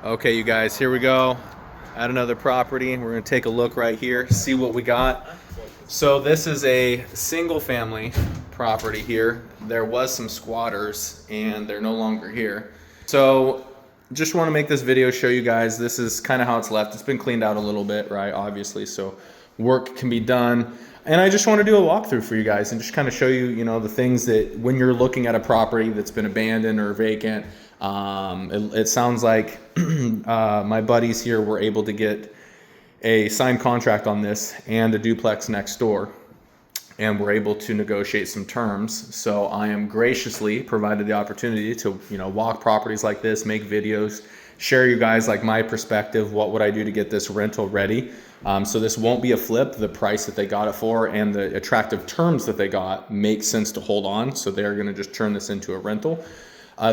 Okay, you guys, here we go at another property. We're gonna take a look right here, see what we got. So this is a single family property here. There was some squatters and they're no longer here. So just want to make this video show you guys, this is kind of how it's left. It's been cleaned out a little bit, right? Obviously, so work can be done. And I just want to do a walkthrough for you guys and just kind of show you, the things that when you're looking at a property that's been abandoned or vacant, it sounds like my buddies here were able to get a signed contract on this and a duplex next door, and we're able to negotiate some terms. So I am graciously provided the opportunity to walk properties like this, make videos, share you guys like my perspective, what would I do to get this rental ready. So this won't be a flip. The price that they got it for and the attractive terms that they got make sense to hold on. So they're going to just turn this into a rental.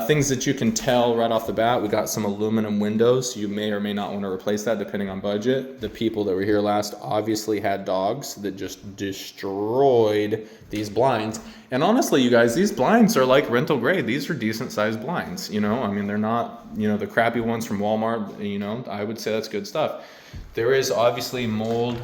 Things that you can tell right off the bat, we got some aluminum windows. You may or may not want to replace that depending on budget. The people that were here last obviously had dogs that just destroyed these blinds. And honestly, you guys, these blinds are like rental grade. These are decent sized blinds, I mean, they're not, the crappy ones from Walmart, I would say that's good stuff. There is obviously mold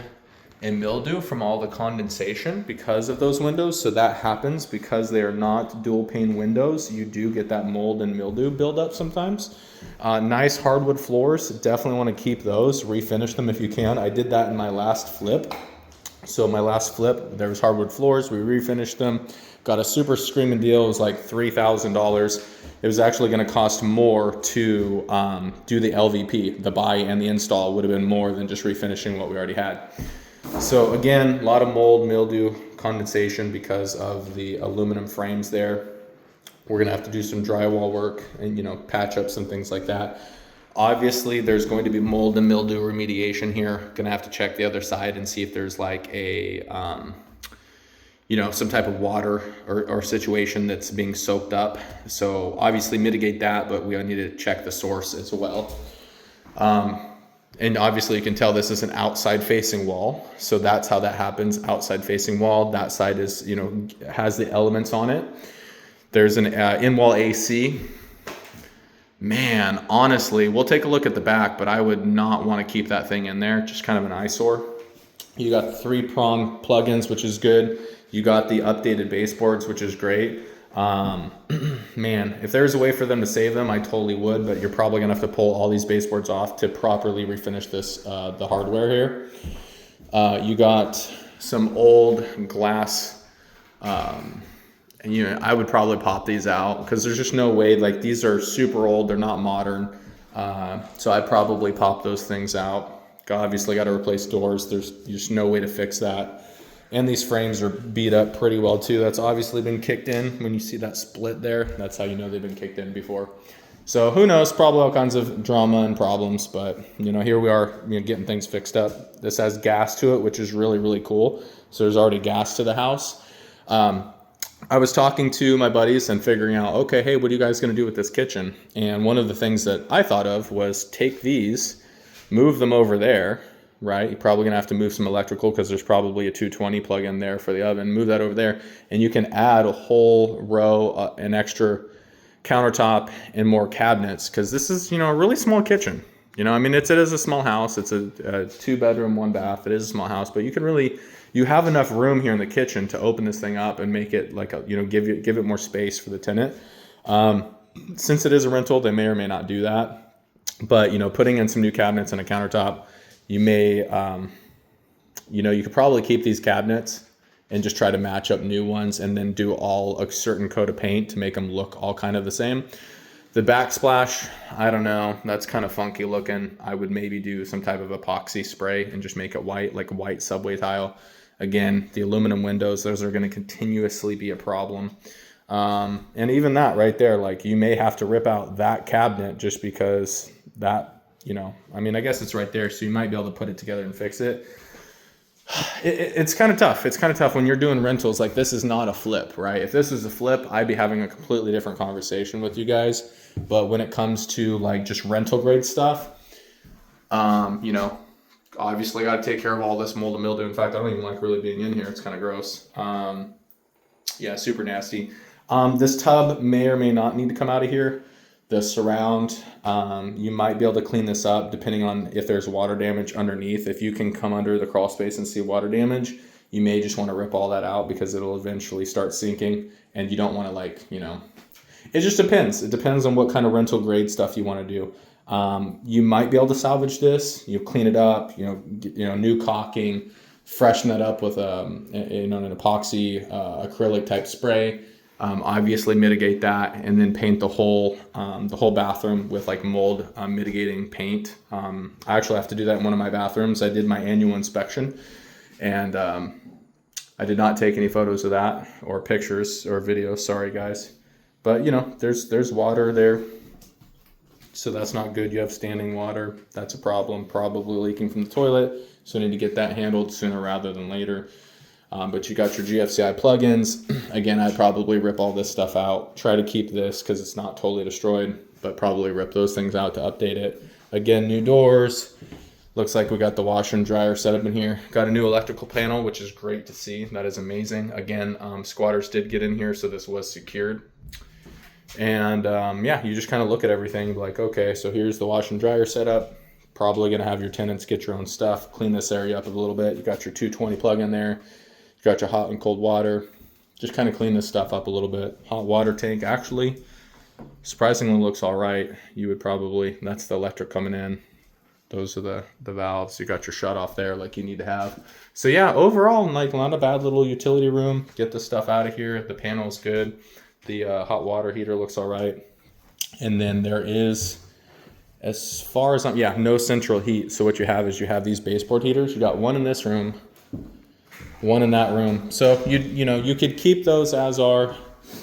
and mildew from all the condensation because of those windows. So that happens because they are not dual pane windows. You do get that mold and mildew buildup sometimes. Nice hardwood floors, definitely want to keep those, refinish them if you can. I did that in my last flip. So my last flip, there was hardwood floors, we refinished them, got a super screaming deal. It was like $3,000. It was actually going to cost more to do the LVP, the buy and the install would have been more than just refinishing what we already had. So again, a lot of mold, mildew, condensation because of the aluminum frames there. We're gonna have to do some drywall work and patch up some things like that. Obviously, there's going to be mold and mildew remediation here. Gonna have to check the other side and see if there's like a, some type of water or situation that's being soaked up. So obviously mitigate that, but we need to check the source as well. And obviously you can tell this is an outside facing wall. So that's how that happens. Outside facing wall. That side is, has the elements on it. There's an in-wall AC. Man, honestly, we'll take a look at the back, but I would not want to keep that thing in there. Just kind of an eyesore. You got 3-prong plugins, which is good. You got the updated baseboards, which is great. Man, if there's a way for them to save them, I totally would, but you're probably gonna have to pull all these baseboards off to properly refinish this, the hardware here. You got some old glass, and I would probably pop these out because there's just no way, like these are super old, they're not modern. So I'd probably pop those things out. Obviously got to replace doors. There's just no way to fix that. And these frames are beat up pretty well too. That's obviously been kicked in. When you see that split there, that's how you know they've been kicked in before. So who knows, probably all kinds of drama and problems, but here we are, getting things fixed up. This has gas to it, which is really, really cool. So there's already gas to the house. I was talking to my buddies and figuring out, okay, hey, what are you guys gonna do with this kitchen? And one of the things that I thought of was take these, move them over there, right? You're probably gonna have to move some electrical because there's probably a 220 plug in there for the oven. Move that over there, and you can add a whole row, an extra countertop and more cabinets because this is, a really small kitchen. I mean, it is a small house. It's a 2-bedroom, 1-bath. It is a small house, but you have enough room here in the kitchen to open this thing up and make it like give it more space for the tenant. Since it is a rental, they may or may not do that, but putting in some new cabinets and a countertop. You may, you could probably keep these cabinets and just try to match up new ones and then do all a certain coat of paint to make them look all kind of the same. The backsplash, I don't know, that's kind of funky looking. I would maybe do some type of epoxy spray and just make it white, like a white subway tile. Again, the aluminum windows, those are going to continuously be a problem. And even that right there, like you may have to rip out that cabinet just because that, I mean, I guess it's right there, so you might be able to put it together and fix it. It's kind of tough. It's kind of tough when you're doing rentals. Like this is not a flip, right? If this is a flip, I'd be having a completely different conversation with you guys. But when it comes to like just rental grade stuff, obviously got to take care of all this mold and mildew. In fact, I don't even like really being in here. It's kind of gross. Yeah, super nasty. This tub may or may not need to come out of here. The surround, you might be able to clean this up depending on if there's water damage underneath. If you can come under the crawl space and see water damage, you may just want to rip all that out because it'll eventually start sinking, and you don't want to, like, you know, it just depends. It depends on what kind of rental grade stuff you want to do. You might be able to salvage this. You clean it up, new caulking, freshen that up with an epoxy acrylic type spray. Obviously mitigate that, and then paint the whole bathroom with like mold mitigating paint. I actually have to do that in one of my bathrooms. I did my annual inspection, and I did not take any photos of that or pictures or videos. Sorry guys, but there's water there, so that's not good. You have standing water, that's a problem, probably leaking from the toilet, so you need to get that handled sooner rather than later. But you got your GFCI plugins. Again, I'd probably rip all this stuff out. Try to keep this because it's not totally destroyed, but probably rip those things out to update it. Again, new doors. Looks like we got the washer and dryer set up in here. Got a new electrical panel, which is great to see. That is amazing. Again, squatters did get in here, so this was secured. And yeah, you just kind of look at everything like, okay, so here's the washer and dryer setup. Probably gonna have your tenants get your own stuff. Clean this area up a little bit. You got your 220 plug in there. You got your hot and cold water. Just kind of clean this stuff up a little bit. Hot water tank actually surprisingly looks all right. You would probably, that's the electric coming in. Those are the valves. You got your shut off there like you need to have. So yeah, overall, like, not a bad little utility room. Get the stuff out of here. The panel's good. The hot water heater looks all right. And then there is, as far as no central heat. So what you have is you have these baseboard heaters. You got one in this room, one in that room. So you could keep those as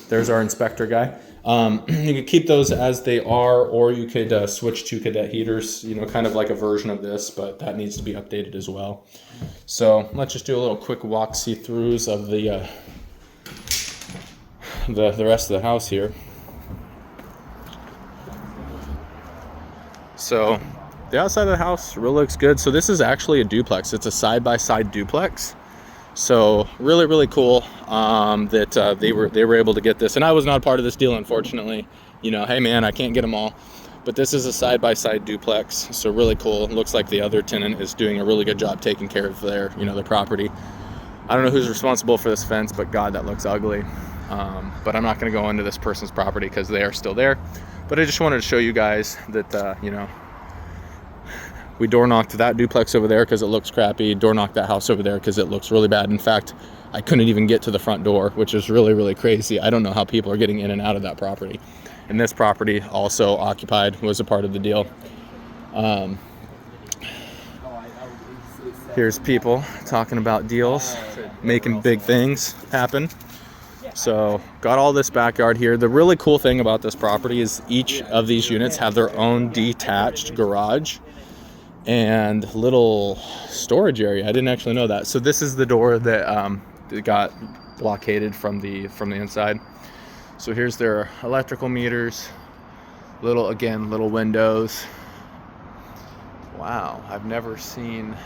there's our inspector guy. You could keep those as they are, or you could switch to cadet heaters, kind of like a version of this, but that needs to be updated as well. So let's just do a little quick walk see-throughs of the rest of the house here. So the outside of the house really looks good. So this is actually a duplex. It's a side-by-side duplex. So really, really cool that they were able to get this. And I was not a part of this deal, unfortunately. Hey man, I can't get them all. But this is a side-by-side duplex, so really cool. It looks like the other tenant is doing a really good job taking care of their property. I don't know who's responsible for this fence, but God, that looks ugly. But I'm not going to go into this person's property because they are still there. But I just wanted to show you guys that we door knocked that duplex over there because it looks crappy. Door knocked that house over there because it looks really bad. In fact, I couldn't even get to the front door, which is really, really crazy. I don't know how people are getting in and out of that property. And this property, also occupied, was a part of the deal. Here's people talking about deals, making big things happen. So got all this backyard here. The really cool thing about this property is each of these units have their own detached garage and little storage area. I didn't actually know that. So this is the door that got blockaded from the inside. So here's their electrical meters, little windows. Wow, I've never seen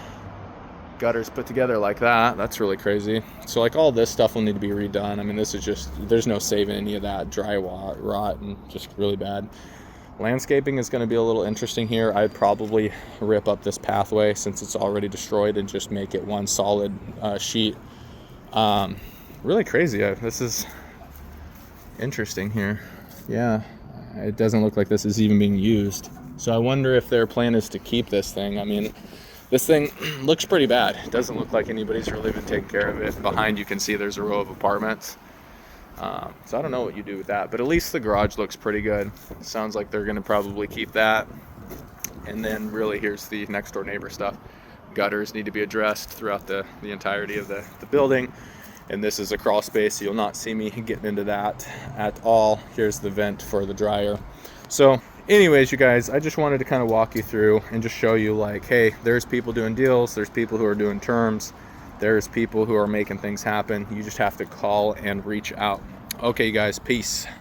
gutters put together like that. That's really crazy. So like all this stuff will need to be redone. I mean, this is just, there's no saving any of that. Dry rot and just really bad. Landscaping is going to be a little interesting here. I'd probably rip up this pathway since it's already destroyed and just make it one solid sheet. Really crazy. This is interesting here. Yeah, it doesn't look like this is even being used. So I wonder if their plan is to keep this thing. I mean, this thing looks pretty bad. It doesn't look like anybody's really been taking care of it. Behind you can see there's a row of apartments. So I don't know what you do with that, but at least the garage looks pretty good. Sounds like they're going to probably keep that. And then really here's the next door neighbor stuff. Gutters need to be addressed throughout the entirety of the building. And this is a crawl space, so you'll not see me getting into that at all. Here's the vent for the dryer. So anyways, you guys, I just wanted to kind of walk you through and just show you, like, hey, there's people doing deals, there's people who are doing terms, there's people who are making things happen. You just have to call and reach out. Okay, you guys, peace.